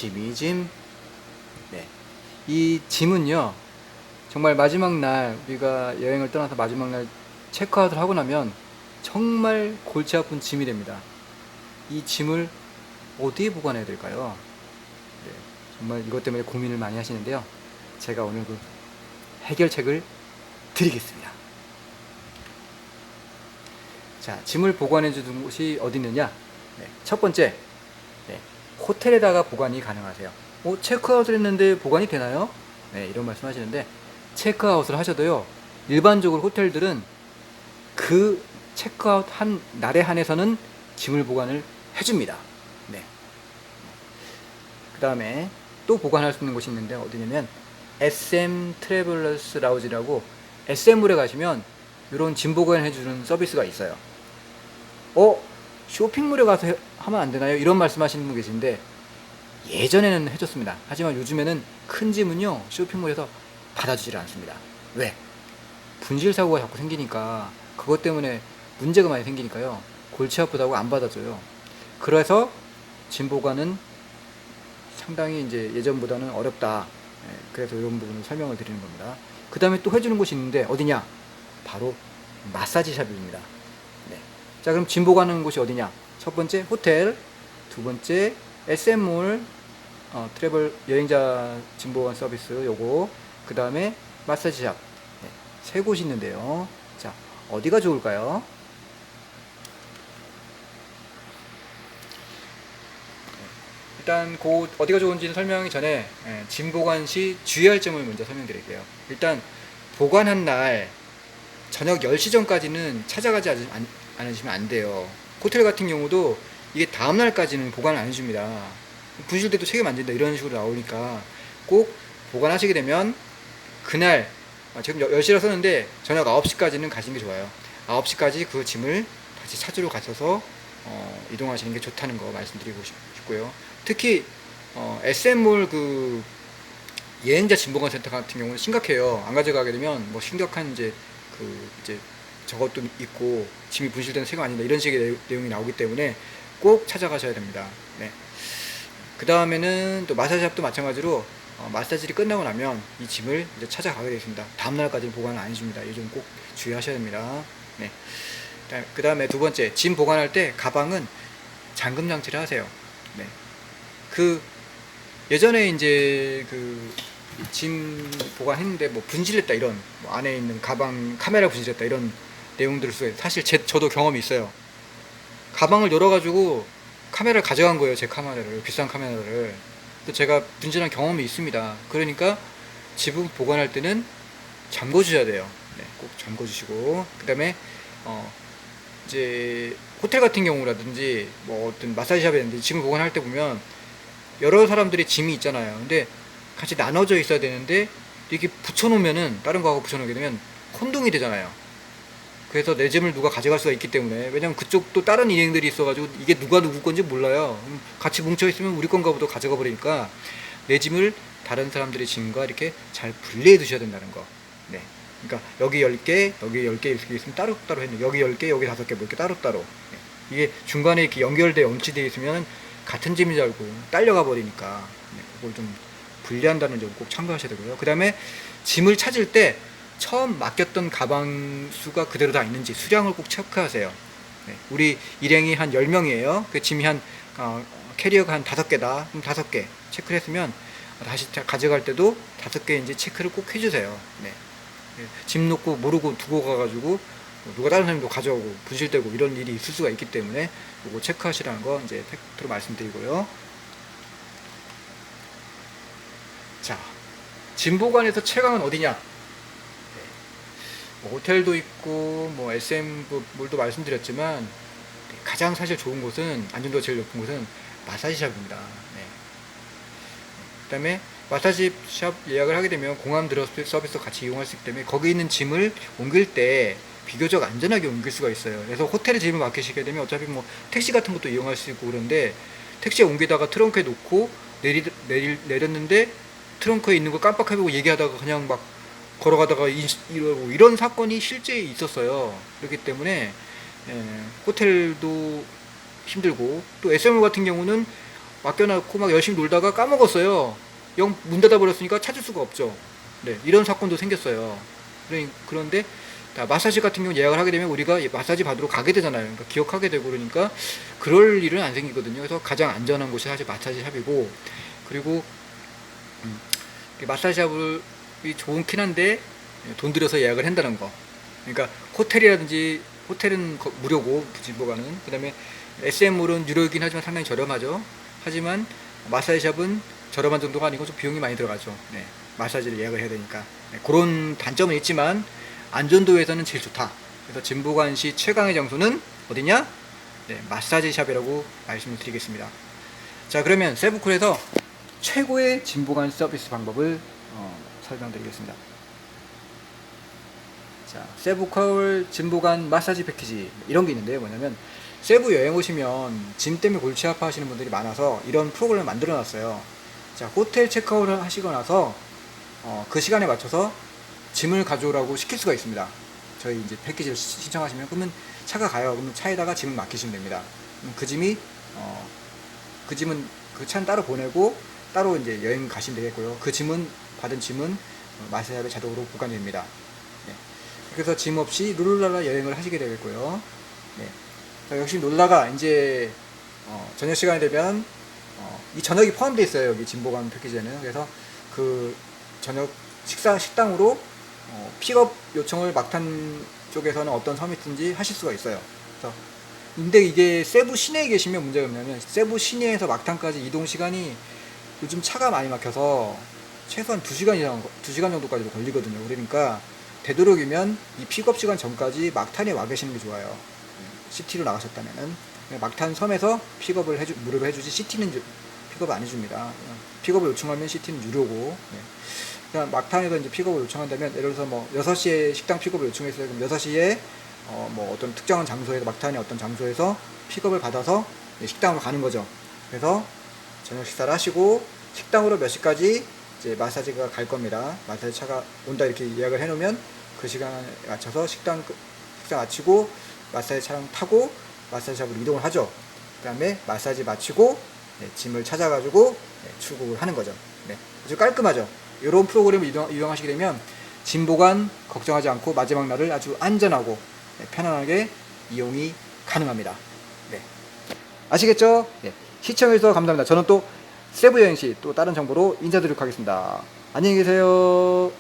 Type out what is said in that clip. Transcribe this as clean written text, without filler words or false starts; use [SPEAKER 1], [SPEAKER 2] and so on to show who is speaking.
[SPEAKER 1] 짐이 짐. 네. 이 짐은요, 정말 마지막 날, 우리가 여행을 떠나서 마지막 날 체크아웃을 하고 나면 정말 골치 아픈 짐이 됩니다. 이 짐을 어디에 보관해야 될까요? 네. 정말 이것 때문에 고민을 많이 하시는데요. 제가 오늘 그 해결책을 드리겠습니다. 자, 짐을 보관해 주는 곳이 어디 있느냐? 네. 첫 번째, 네. 호텔에다가 보관이 가능하세요. 체크아웃을 했는데 보관이 되나요? 네, 이런 말씀 하시는데, 체크아웃을 하셔도요, 일반적으로 호텔들은 그 체크아웃 한 날에 한해서는 짐을 보관을 해줍니다. 네. 그 다음에 또 보관할 수 있는 곳이 있는데, 어디냐면 SM 트래블러스 라우지라고, SM몰에 가시면 이런 짐 보관해주는 서비스가 있어요. 쇼핑몰에 가서 하면 안 되나요? 이런 말씀 하시는 분 계신데, 예전에는 해줬습니다. 하지만 요즘에는 큰 짐은요, 쇼핑몰에서 받아주질 않습니다. 왜? 분실 사고가 자꾸 생기니까, 그것 때문에 문제가 많이 생기니까요, 골치 아프다고 안 받아줘요. 그래서 짐 보관은 상당히 이제 예전보다는 어렵다. 그래서 이런 부분을 설명을 드리는 겁니다. 그 다음에 또 해주는 곳이 있는데, 어디냐? 바로 마사지샵입니다. 네. 자, 그럼 짐 보관하는 곳이 어디냐? 첫 번째 호텔, 두 번째 SM몰, 트래블 여행자 짐 보관 서비스 요거, 그 다음에 마사지샵. 네. 세 곳이 있는데요. 자, 어디가 좋을까요? 일단 어디가 좋은지는 설명하기 전에 짐 보관 시 주의할 점을 먼저 설명드릴게요. 일단 보관한 날 저녁 10시 전까지는 찾아가지 않으시면 안 돼요. 호텔 같은 경우도 이게 다음날까지는 보관을 안 해줍니다. 분실돼도 책임 안 진다 이런 식으로 나오니까 꼭 보관하시게 되면 그날, 지금 10시라 썼는데 저녁 9시까지는 가시는 게 좋아요. 9시까지 그 짐을 다시 찾으러 가셔서 이동하시는 게 좋다는 거 말씀드리고 싶고요. 특히 SM몰 그 여행자 짐보관 센터 같은 경우는 심각해요. 안 가져가게 되면 뭐 심각한 이제 저것도 있고 짐이 분실되는 책임 아닌다 이런 식의 내용이 나오기 때문에 꼭 찾아가셔야 됩니다. 네. 그 다음에는 또 마사지샵도 마찬가지로 마사지를 끝나고 나면 이 짐을 이제 찾아가게 되겠습니다. 다음날까지는 보관을 안 해줍니다. 이 점 꼭 주의하셔야 됩니다. 네. 그 다음에 두 번째, 짐 보관할 때 가방은 잠금 장치를 하세요. 네. 예전에 이제 짐 보관했는데 뭐 분실했다 이런, 뭐 안에 있는 가방 카메라 분실했다 이런 내용들을 써요. 사실 저도 경험이 있어요. 가방을 열어가지고 카메라를 가져간 거예요. 제 카메라를, 비싼 카메라를. 또 제가 분실한 경험이 있습니다. 그러니까 지분 보관할 때는 잠궈 주셔야 돼요. 네, 꼭 잠궈 주시고, 그 다음에 이제 호텔 같은 경우라든지 뭐 어떤 마사지샵이라든지 짐을 보관할 때 보면 여러 사람들이 짐이 있잖아요. 근데 같이 나눠져 있어야 되는데 이렇게 붙여놓으면은, 다른 거하고 붙여놓게 되면 혼동이 되잖아요. 그래서 내 짐을 누가 가져갈 수가 있기 때문에, 왜냐면 그쪽도 다른 일행들이 있어가지고 이게 누가 누구 건지 몰라요. 같이 뭉쳐있으면 우리 건가 보다 가져가 버리니까 내 짐을 다른 사람들의 짐과 이렇게 잘 분리해 두셔야 된다는 거. 네. 그러니까 여기 10개, 여기 10개 이렇게 있으면 따로따로 했는데, 여기 10개, 여기 5개 뭐 이렇게 따로따로. 네. 이게 중간에 이렇게 연결돼 엄치되어 있으면 같은 짐인 줄 알고 딸려가 버리니까, 네. 그걸 좀 분리한다는 점 꼭 참고하셔야 되고요. 그 다음에 짐을 찾을 때 처음 맡겼던 가방 수가 그대로 다 있는지 수량을 꼭 체크하세요. 네. 우리 일행이 한 10명이에요. 그 짐이 캐리어가 한 5개다. 그럼 5개 체크를 했으면 다시 가져갈 때도 5개인지 체크를 꼭 해주세요. 네. 짐 놓고 모르고 두고 가가지고 누가 다른 사람도 가져오고 분실되고 이런 일이 있을 수가 있기 때문에 이거 체크하시라는 거 이제 팩트로 말씀드리고요. 자, 짐 보관에서 최강은 어디냐? 뭐 호텔도 있고 뭐 SM몰도 말씀드렸지만, 가장 사실 좋은 곳은, 안전도가 제일 높은 곳은 마사지샵입니다. 네. 그 다음에 마사지샵 예약을 하게 되면 공항 드러스 서비스 같이 이용할 수 있기 때문에 거기 있는 짐을 옮길 때 비교적 안전하게 옮길 수가 있어요. 그래서 호텔에 짐을 맡기시게 되면 어차피 뭐 택시 같은 것도 이용할 수 있고 그런데, 택시에 옮기다가 트렁크에 놓고 내렸는데 트렁크에 있는 걸 깜빡하고 얘기하다가 그냥 막 걸어가다가 이러고, 이런 사건이 실제 있었어요. 그렇기 때문에 호텔도 힘들고, 또 SM몰 같은 경우는 맡겨놓고 막 열심히 놀다가 까먹었어요. 영 문 닫아 버렸으니까 찾을 수가 없죠. 네, 이런 사건도 생겼어요. 그런데 마사지 같은 경우 예약을 하게 되면 우리가 마사지 받으러 가게 되잖아요. 그러니까 기억하게 되고 그러니까 그럴 일은 안 생기거든요. 그래서 가장 안전한 곳이 사실 마사지 샵이고, 그리고 마사지 샵이 좋긴 한데 돈 들여서 예약을 한다는 거. 그러니까 호텔이라든지, 호텔은 무료고 진보가는, 그 다음에 SM몰은 유료이긴 하지만 상당히 저렴하죠. 하지만 마사지샵은 저렴한 정도가 아니고 좀 비용이 많이 들어가죠. 네, 마사지를 예약을 해야 되니까. 네, 그런 단점은 있지만 안전도에서는 제일 좋다. 그래서 진보관시 최강의 장소는 어디냐? 네, 마사지샵이라고 말씀을 드리겠습니다. 자, 그러면 세부콜에서 최고의 진보관 서비스 방법을 설명드리겠습니다. 자, 세부콜 진보관 마사지 패키지 이런 게 있는데요. 뭐냐면 세부 여행 오시면 짐 때문에 골치 아파하시는 분들이 많아서 이런 프로그램을 만들어 놨어요. 자, 호텔 체크아웃을 하시고 나서 그 시간에 맞춰서 짐을 가져오라고 시킬 수가 있습니다. 저희 이제 패키지를 신청하시면, 그러면 차가 가요. 그러면 차에다가 짐을 맡기시면 됩니다. 그 짐이 그 짐은 그 차는 따로 보내고 따로 이제 여행 가시면 되겠고요. 그 짐은, 받은 짐은 마사지샵에 자동으로 보관이 됩니다. 네. 그래서 짐 없이 룰루랄라 여행을 하시게 되겠고요. 네. 자, 역시 놀다가 이제 저녁 시간이 되면 이 저녁이 포함되어 있어요. 여기 진보관 패키지에는. 그래서 그 저녁 식당으로 픽업 요청을 막탄 쪽에서는 어떤 서비스든지 하실 수가 있어요. 그래서 근데 이게 세부 시내에 계시면 문제가 뭐냐면, 세부 시내에서 막탄까지 이동 시간이 요즘 차가 많이 막혀서 최소한 2시간 이상, 2시간 정도까지도 걸리거든요. 그러니까 되도록이면 이 픽업 시간 전까지 막탄에 와 계시는 게 좋아요. 시티로 나가셨다면은 막탄 섬에서 픽업을 무료로 해주지, 시티는 픽업 안 해줍니다. 픽업을 요청하면 시티는 유료고. 네. 그냥 막탄에서 이제 픽업을 요청한다면, 예를 들어서 뭐 6시에 식당 픽업을 요청했어요. 그럼 6시에 뭐 어떤 특정한 장소에서, 막탄의 어떤 장소에서 픽업을 받아서 식당으로 가는 거죠. 그래서 저녁 식사를 하시고 식당으로 몇 시까지 이제 마사지가 갈 겁니다. 마사지 차가 온다 이렇게 예약을 해놓으면 그 시간에 맞춰서 식사 마치고 마사지 차량 타고 마사지샵으로 이동을 하죠. 그 다음에 마사지 마치고 짐을 찾아가지고 출국을 하는 거죠. 네, 아주 깔끔하죠. 이런 프로그램을 이용하시게 되면 짐 보관 걱정하지 않고 마지막 날을 아주 안전하고 편안하게 이용이 가능합니다. 네, 아시겠죠? 네, 시청해주셔서 감사합니다. 저는 또 세부 여행시 또 다른 정보로 인사드리도록 하겠습니다. 안녕히 계세요.